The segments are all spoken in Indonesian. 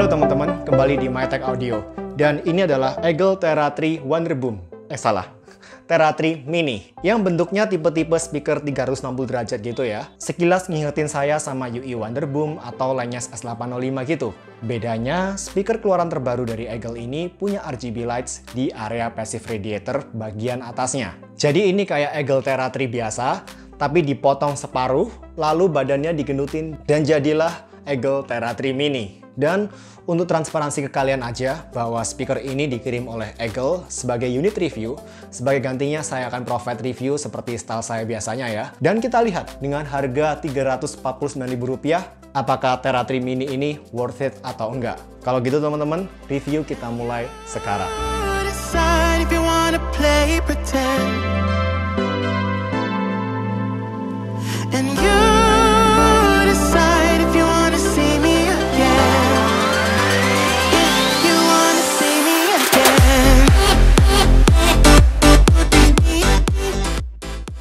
Halo teman-teman, kembali di MyTech Audio. Dan ini adalah Eagle Tera 3 Wonderboom. Tera 3 Mini. Yang bentuknya tipe-tipe speaker 360 derajat gitu ya. Sekilas ngingetin saya sama UI Wonderboom atau Lanya's S805 gitu. Bedanya, speaker keluaran terbaru dari Eagle ini punya RGB lights di area passive radiator bagian atasnya. Jadi ini kayak Eagle Tera 3 biasa, tapi dipotong separuh, lalu badannya digendutin dan jadilah Eagle Tera 3 Mini. Dan untuk transparansi ke kalian aja bahwa speaker ini dikirim oleh Eagle sebagai unit review. Sebagai gantinya saya akan provide review seperti style saya biasanya ya. Dan kita lihat dengan harga Rp349.000, apakah Tera 3 Mini ini worth it atau enggak. Kalau gitu teman-teman, review kita mulai sekarang.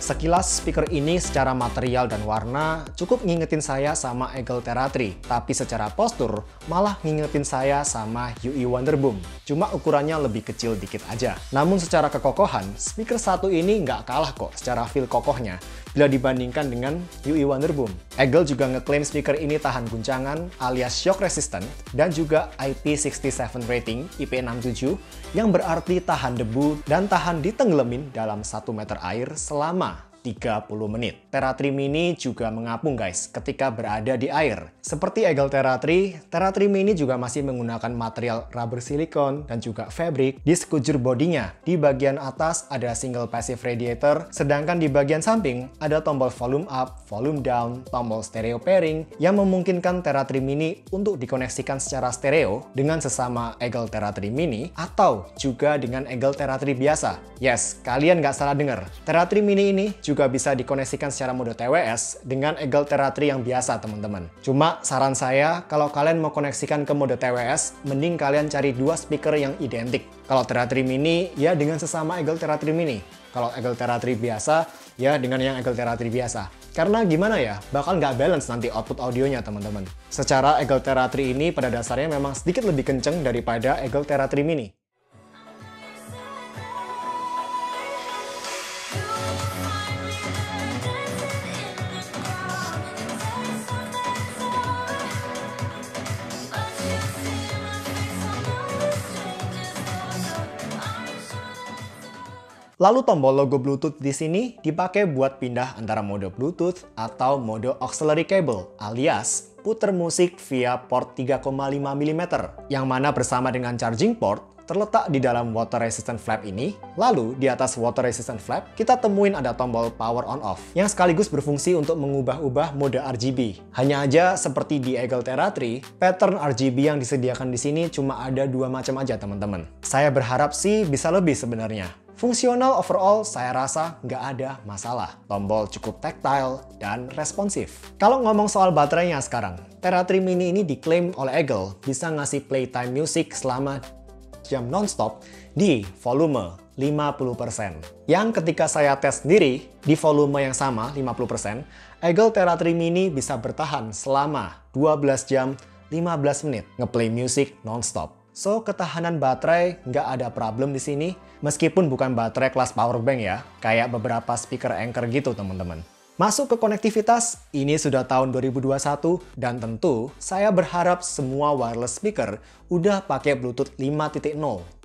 Sekilas speaker ini secara material dan warna cukup ngingetin saya sama Eagle Tera 3, tapi secara postur malah ngingetin saya sama UI Wonderboom. Cuma ukurannya lebih kecil dikit aja. Namun secara kekokohan, speaker satu ini nggak kalah kok secara feel kokohnya bila dibandingkan dengan UI Wonderboom. Eagle juga ngeklaim speaker ini tahan guncangan alias shock resistant dan juga IP67 rating IP67 yang berarti tahan debu dan tahan ditenggelamin dalam 1 meter air selama 30 menit. Tera 3 Mini juga mengapung guys ketika berada di air. Seperti Eagle Tera 3, Tera 3 Mini juga masih menggunakan material rubber silikon dan juga fabric di sekujur bodinya. Di bagian atas ada single passive radiator, sedangkan di bagian samping ada tombol volume up, volume down, tombol stereo pairing yang memungkinkan Tera 3 Mini untuk dikoneksikan secara stereo dengan sesama Eagle Tera 3 Mini atau juga dengan Eagle Tera 3 biasa. Yes, kalian nggak salah dengar. Tera 3 Mini ini juga bisa dikoneksikan secara mode TWS dengan Eagle Tera 3 yang biasa teman-teman. Cuma saran saya, kalau kalian mau koneksikan ke mode TWS, mending kalian cari dua speaker yang identik. Kalau Tera 3 Mini, ya dengan sesama Eagle Tera 3 Mini. Kalau Eagle Tera 3 biasa, ya dengan yang Eagle Tera 3 biasa. Karena gimana ya, bakal nggak balance nanti output audionya teman-teman. Secara Eagle Tera 3 ini pada dasarnya memang sedikit lebih kenceng daripada Eagle Tera 3 Mini. Lalu tombol logo Bluetooth di sini dipakai buat pindah antara mode Bluetooth atau mode auxiliary cable alias puter musik via port 3,5 mm yang mana bersama dengan charging port terletak di dalam water resistant flap ini. Lalu di atas water resistant flap kita temuin ada tombol power on off yang sekaligus berfungsi untuk mengubah-ubah mode RGB. Hanya aja seperti di Eagle Tera 3, pattern RGB yang disediakan di sini cuma ada dua macam aja teman-teman. Saya berharap sih bisa lebih sebenarnya. Fungsional overall saya rasa nggak ada masalah. Tombol cukup tactile dan responsif. Kalau ngomong soal baterainya sekarang, Tera 3 Mini ini diklaim oleh Eagle bisa ngasih playtime music selama jam non-stop di volume 50%. Yang ketika saya tes sendiri di volume yang sama 50%, Eagle Tera 3 Mini bisa bertahan selama 12 jam 15 menit ngeplay music non-stop. So, ketahanan baterai nggak ada problem di sini, meskipun bukan baterai kelas powerbank ya, kayak beberapa speaker Anker gitu teman-teman. Masuk ke konektivitas, ini sudah tahun 2021, dan tentu saya berharap semua wireless speaker udah pakai Bluetooth 5.0.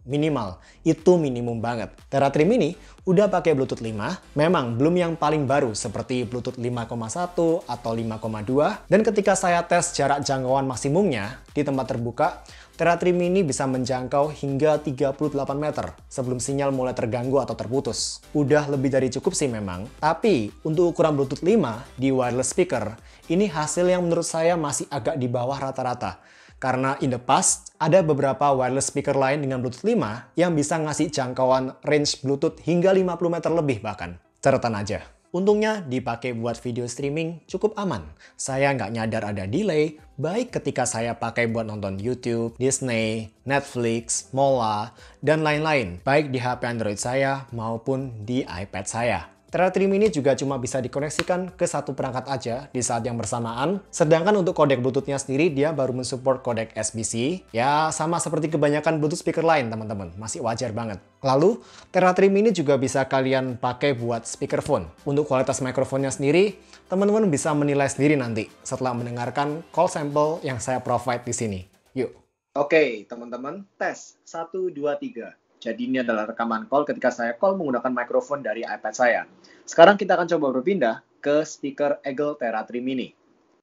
Minimal, itu minimum banget. Tera 3 Mini udah pakai Bluetooth 5, memang belum yang paling baru seperti Bluetooth 5,1 atau 5,2, dan ketika saya tes jarak jangkauan maksimumnya di tempat terbuka, Tera 3 Mini bisa menjangkau hingga 38 meter sebelum sinyal mulai terganggu atau terputus. Udah lebih dari cukup sih memang, tapi untuk ukuran Bluetooth 5 di wireless speaker, ini hasil yang menurut saya masih agak di bawah rata-rata. Karena in the past, ada beberapa wireless speaker lain dengan Bluetooth 5 yang bisa ngasih jangkauan range Bluetooth hingga 50 meter lebih bahkan. Catatan aja. Untungnya dipakai buat video streaming cukup aman. Saya nggak nyadar ada delay, baik ketika saya pakai buat nonton YouTube, Disney, Netflix, Mola, dan lain-lain. Baik di HP Android saya maupun di iPad saya. Terra 3 Mini juga cuma bisa dikoneksikan ke satu perangkat aja di saat yang bersamaan. Sedangkan untuk kodek Bluetooth-nya sendiri, dia baru mensupport kodek SBC. Ya, sama seperti kebanyakan Bluetooth speaker lain, teman-teman. Masih wajar banget. Lalu, Terra 3 Mini juga bisa kalian pakai buat speakerphone. Untuk kualitas mikrofonnya sendiri, teman-teman bisa menilai sendiri nanti setelah mendengarkan call sample yang saya provide di sini. Yuk. Oke, teman-teman. Tes. 1, 2, 3. Jadi ini adalah rekaman call ketika saya call menggunakan mikrofon dari iPad saya. Sekarang kita akan coba berpindah ke speaker Eagle Terra 3 Mini.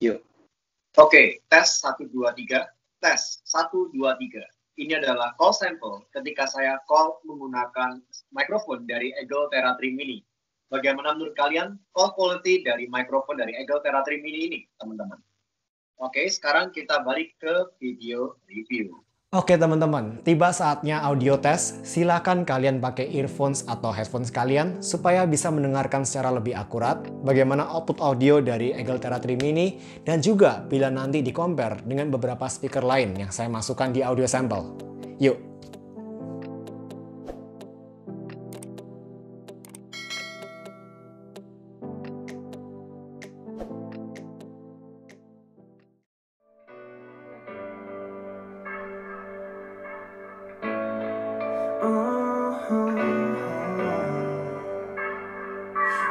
Yuk. Oke, tes 1, 2, 3. Tes 1, 2, 3. Ini adalah call sample ketika saya call menggunakan mikrofon dari Eagle Terra 3 Mini. Bagaimana menurut kalian call quality dari mikrofon dari Eagle Terra 3 Mini ini, teman-teman? Oke, sekarang kita balik ke video review. Oke teman-teman, tiba saatnya audio test. Silakan kalian pakai earphones atau headphones kalian supaya bisa mendengarkan secara lebih akurat bagaimana output audio dari Eagle Terra 3 Mini dan juga bila nanti di-compare dengan beberapa speaker lain yang saya masukkan di audio sample. Yuk.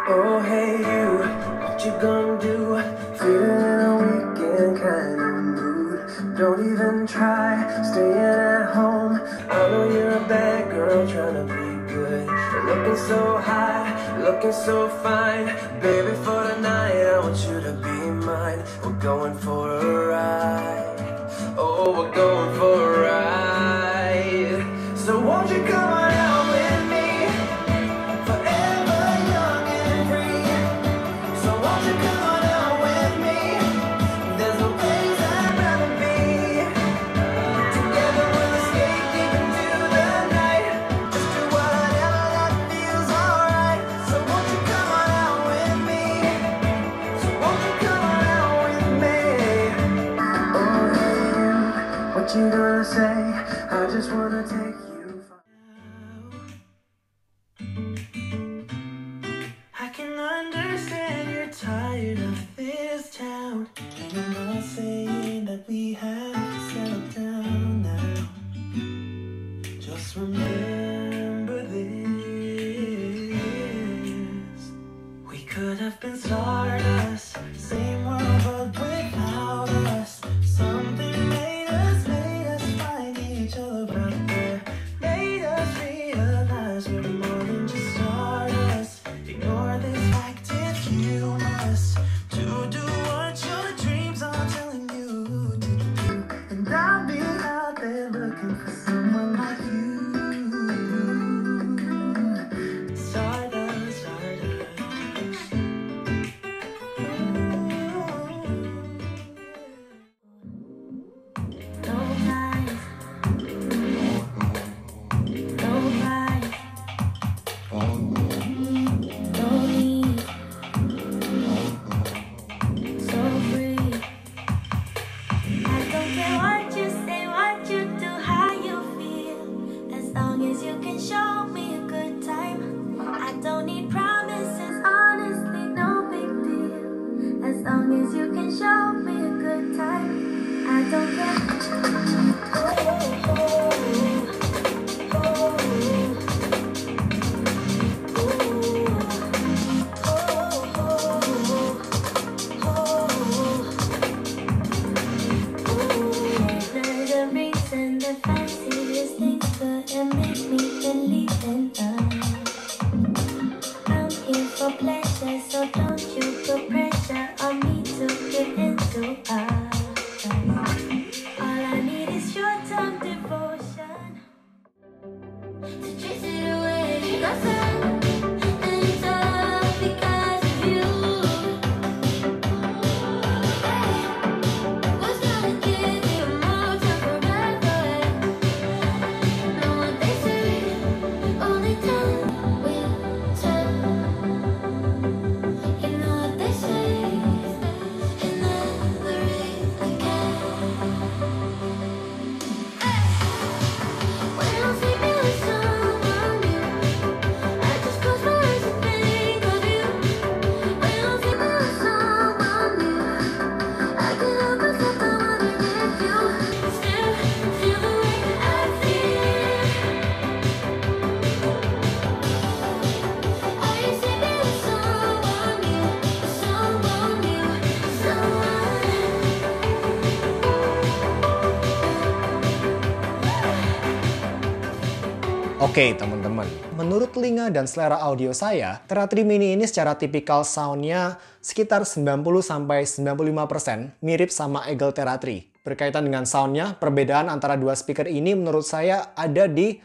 Oh hey you, what you gonna do? Feeling a weekend kind of mood. Don't even try staying at home. I know you're a bad girl trying to be good. You're looking so hot, looking so fine. Baby, for tonight I want you to be mine. We're going for a ride. Oh, we're going for a ride. So won't you come on out with me? What you gonna say? I just wanna take you far. I can understand you're tired of this town, and I'm not saying that we have to settle down now. Just remember this: we could have been stardust, same world but without us. Something made us find each other, but there Oke teman-teman, menurut telinga dan selera audio saya, Tera 3 Mini ini secara tipikal soundnya sekitar 90-95% mirip sama Eagle Tera 3. Berkaitan dengan soundnya, perbedaan antara dua speaker ini menurut saya ada di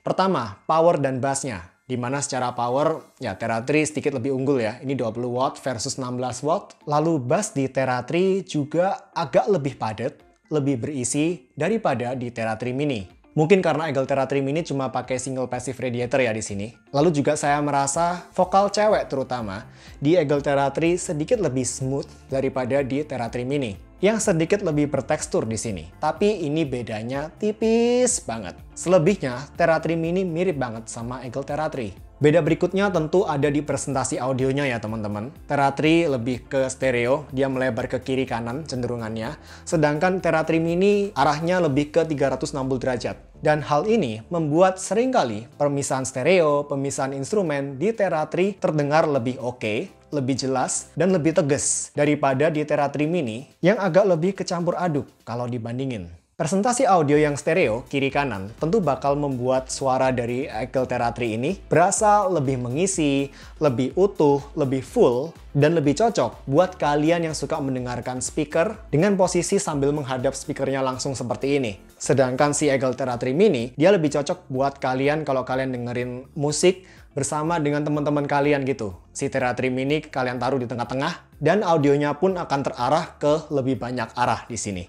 pertama, power dan bassnya. Dimana secara power, ya Tera 3 sedikit lebih unggul ya. Ini 20 watt versus 16 watt. Lalu bass di Tera 3 juga agak lebih padat, lebih berisi daripada di Tera 3 Mini. Mungkin karena Eagle Tera 3 Mini cuma pakai single passive radiator ya di sini. Lalu juga saya merasa vokal cewek terutama di Eagle Tera 3 sedikit lebih smooth daripada di Tera 3 Mini, yang sedikit lebih bertekstur di sini. Tapi ini bedanya tipis banget. Selebihnya, Tera 3 Mini mirip banget sama Eagle Tera 3. Beda berikutnya tentu ada di presentasi audionya ya teman-teman. Tera 3 lebih ke stereo, dia melebar ke kiri kanan cenderungannya. Sedangkan Tera 3 Mini arahnya lebih ke 360 derajat. Dan hal ini membuat seringkali pemisahan stereo, pemisahan instrumen di Tera 3 terdengar lebih oke, lebih jelas, dan lebih tegas daripada di Tera 3 Mini yang agak lebih kecampur aduk kalau dibandingin. Presentasi audio yang stereo kiri kanan tentu bakal membuat suara dari Eagle Tera 3 ini berasa lebih mengisi, lebih utuh, lebih full, dan lebih cocok buat kalian yang suka mendengarkan speaker dengan posisi sambil menghadap speakernya langsung seperti ini. Sedangkan si Eagle Tera 3 Mini, dia lebih cocok buat kalian kalau kalian dengerin musik bersama dengan teman-teman kalian gitu. Si Tera 3 Mini kalian taruh di tengah-tengah, dan audionya pun akan terarah ke lebih banyak arah di sini.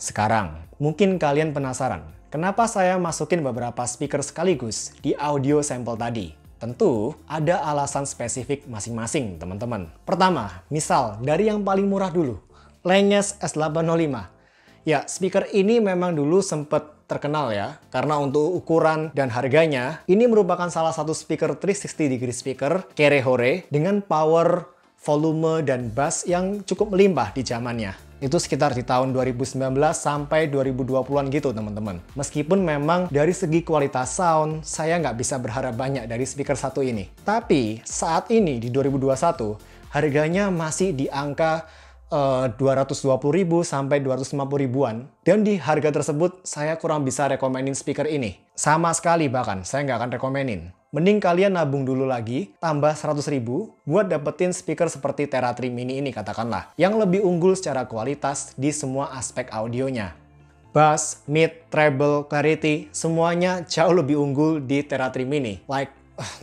Sekarang, mungkin kalian penasaran, kenapa saya masukin beberapa speaker sekaligus di audio sampel tadi? Tentu, ada alasan spesifik masing-masing, teman-teman. Pertama, misal dari yang paling murah dulu, Langes S805. Ya, speaker ini memang dulu sempat terkenal ya, karena untuk ukuran dan harganya, ini merupakan salah satu speaker 360 degree speaker Kere-Hore dengan power, volume, dan bass yang cukup melimpah di zamannya. Itu sekitar di tahun 2019 sampai 2020-an gitu teman-teman. Meskipun memang dari segi kualitas sound, saya nggak bisa berharap banyak dari speaker satu ini. Tapi saat ini di 2021, harganya masih di angka 220.000 sampai 250.000-an. Dan di harga tersebut, saya kurang bisa rekomenin speaker ini. Sama sekali bahkan, saya nggak akan rekomenin. Mending kalian nabung dulu lagi, tambah 100.000 buat dapetin speaker seperti Tera 3 Mini ini katakanlah, yang lebih unggul secara kualitas di semua aspek audionya. Bass, mid, treble, clarity, semuanya jauh lebih unggul di Tera 3 Mini.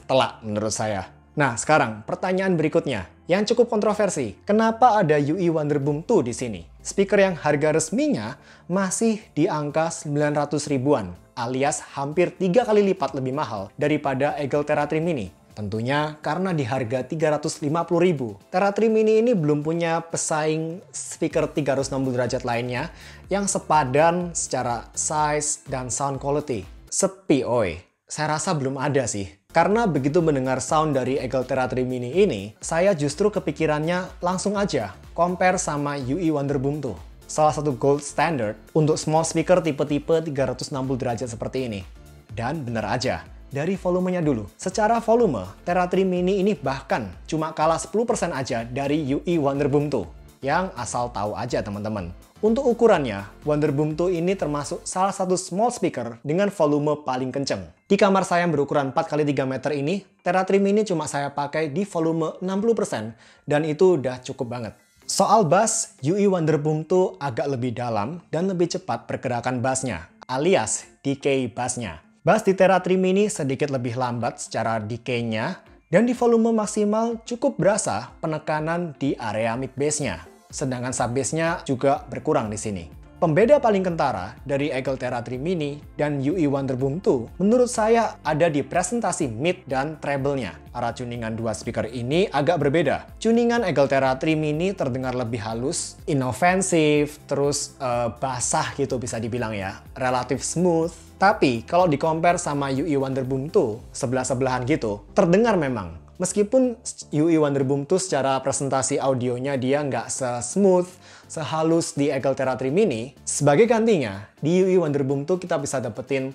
Telak menurut saya. Nah, sekarang pertanyaan berikutnya yang cukup kontroversi. Kenapa ada UE Wonderboom 2 di sini? Speaker yang harga resminya masih di angka 900 ribuan, alias hampir 3 kali lipat lebih mahal daripada Eagle Tera 3 Mini. Tentunya karena di harga 350.000. Tera 3 Mini ini belum punya pesaing speaker 360 derajat lainnya yang sepadan secara size dan sound quality. Sepi oi. Saya rasa belum ada sih. Karena begitu mendengar sound dari Eagle Tera 3 Mini ini, saya justru kepikirannya langsung aja compare sama UE Wonderboom 2. Salah satu gold standard untuk small speaker tipe-tipe 360 derajat seperti ini. Dan bener aja, dari volumenya dulu. Secara volume, Tera 3 Mini ini bahkan cuma kalah 10% aja dari UE Wonderboom 2. Yang asal tahu aja teman-teman. Untuk ukurannya, Wonderboom 2 ini termasuk salah satu small speaker dengan volume paling kenceng. Di kamar saya yang berukuran 4x3 meter ini, Tera 3 Mini cuma saya pakai di volume 60% dan itu udah cukup banget. Soal bass, UE Wonderboom 2 agak lebih dalam dan lebih cepat pergerakan bassnya, alias decay bassnya. Bass di Tera 3 Mini sedikit lebih lambat secara decay-nya, dan di volume maksimal cukup berasa penekanan di area mid bass-nya. Sedangkan sub bass-nya juga berkurang di sini. Pembeda paling kentara dari Eagle Tera 3 Mini dan UE Wonderboom 2 menurut saya ada di presentasi mid dan treble-nya. Arah tuningan dua speaker ini agak berbeda. Tuningan Eagle Tera 3 Mini terdengar lebih halus, inofensif, terus basah gitu bisa dibilang ya, relatif smooth. Tapi kalau di-compare sama UE Wonderboom 2, sebelah-sebelahan gitu, terdengar memang. Meskipun UE Wonderboom 2 secara presentasi audionya dia nggak se-smooth, sehalus di Eagle Tera 3 Mini, sebagai gantinya, di UE Wonderboom 2 kita bisa dapetin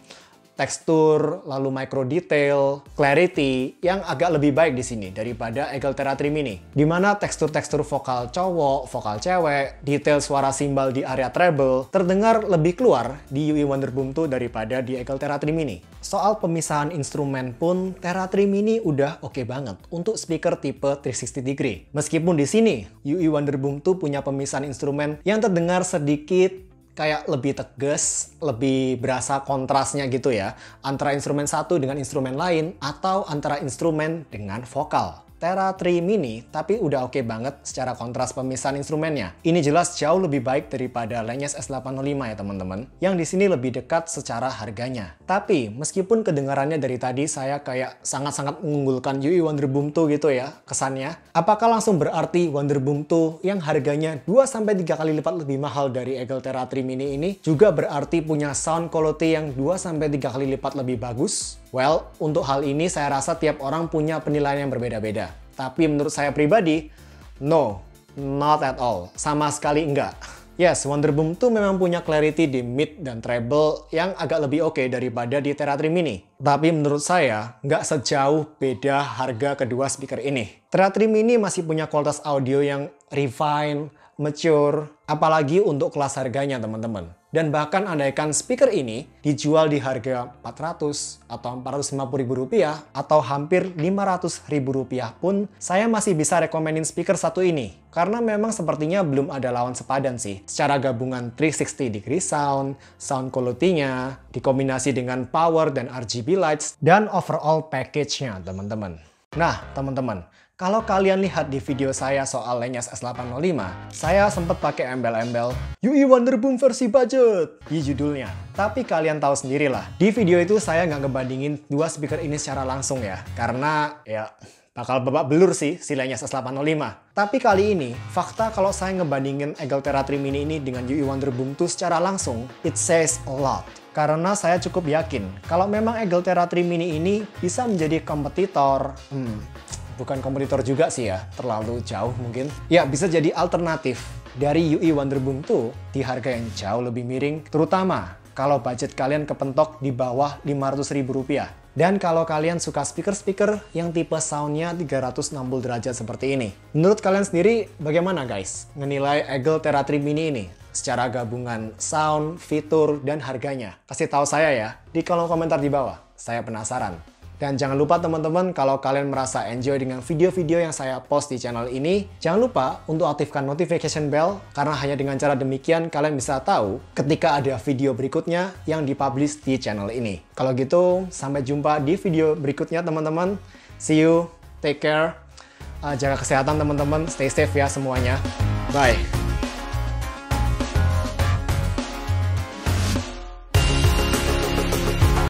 tekstur, lalu micro detail, clarity yang agak lebih baik di sini daripada Eagle Terra Trim Mini. Dimana tekstur-tekstur vokal cowok, vokal cewek, detail suara simbal di area treble terdengar lebih keluar di UE Wonderboom 2 daripada di Eagle Terra Trim Mini. Soal pemisahan instrumen pun Terra Trim Mini udah oke banget untuk speaker tipe 360 degree. Meskipun di sini UE Wonderboom 2 punya pemisahan instrumen yang terdengar sedikit kayak lebih tegas, lebih berasa kontrasnya gitu ya, antara instrumen satu dengan instrumen lain, atau antara instrumen dengan vokal. Terra Trim Mini tapi udah oke banget secara kontras pemisahan instrumennya. Ini jelas jauh lebih baik daripada Lanya's S805 ya teman-teman, yang di sini lebih dekat secara harganya. Tapi meskipun kedengarannya dari tadi saya kayak sangat-sangat mengunggulkan UE Wonderboom 2 gitu ya kesannya, apakah langsung berarti Wonderboom 2 yang harganya 2-3 kali lipat lebih mahal dari Eagle Terra Trim Mini ini juga berarti punya sound quality yang 2-3 kali lipat lebih bagus? Well, untuk hal ini saya rasa tiap orang punya penilaian yang berbeda-beda. Tapi menurut saya pribadi, no, not at all. Sama sekali enggak. Yes, Wonderboom 2 memang punya clarity di mid dan treble yang agak lebih oke daripada di Terra Trim Mini. Tapi menurut saya, nggak sejauh beda harga kedua speaker ini. Terra Trim Mini masih punya kualitas audio yang refine, mature, apalagi untuk kelas harganya teman-teman. Dan bahkan andaikan speaker ini dijual di harga 400 atau 450 ribu rupiah atau hampir 500 ribu rupiah pun, saya masih bisa rekomenin speaker satu ini. Karena memang sepertinya belum ada lawan sepadan sih. Secara gabungan 360 degree sound quality-nya, dikombinasi dengan power dan RGB lights, dan overall package-nya teman-teman. Nah teman-teman, kalau kalian lihat di video saya soal Lanya's S805, saya sempat pakai embel-embel UE Wonderboom versi budget di judulnya. Tapi kalian tahu sendirilah, di video itu saya nggak ngebandingin dua speaker ini secara langsung ya. Karena ya bakal babak belur sih si Lanya's S805. Tapi kali ini, fakta kalau saya ngebandingin Eagle Terra Trim Mini ini dengan UE Wonderboom 2 secara langsung, it says a lot. Karena saya cukup yakin kalau memang Eagle Terra Trim Mini ini bisa menjadi kompetitor, bukan kompetitor juga sih ya, terlalu jauh mungkin. Ya, bisa jadi alternatif dari UE Wonderboom 2 di harga yang jauh lebih miring, terutama kalau budget kalian kepentok di bawah 500 ribu rupiah. Dan kalau kalian suka speaker-speaker yang tipe soundnya 360 derajat seperti ini. Menurut kalian sendiri bagaimana guys menilai Eagle Terra Trim Mini ini? Secara gabungan sound, fitur, dan harganya. Kasih tahu saya ya di kolom komentar di bawah. Saya penasaran. Dan jangan lupa teman-teman, kalau kalian merasa enjoy dengan video-video yang saya post di channel ini, jangan lupa untuk aktifkan notification bell, karena hanya dengan cara demikian kalian bisa tahu ketika ada video berikutnya yang dipublish di channel ini. Kalau gitu, sampai jumpa di video berikutnya teman-teman. See you, take care, jaga kesehatan teman-teman, stay safe ya semuanya. Bye.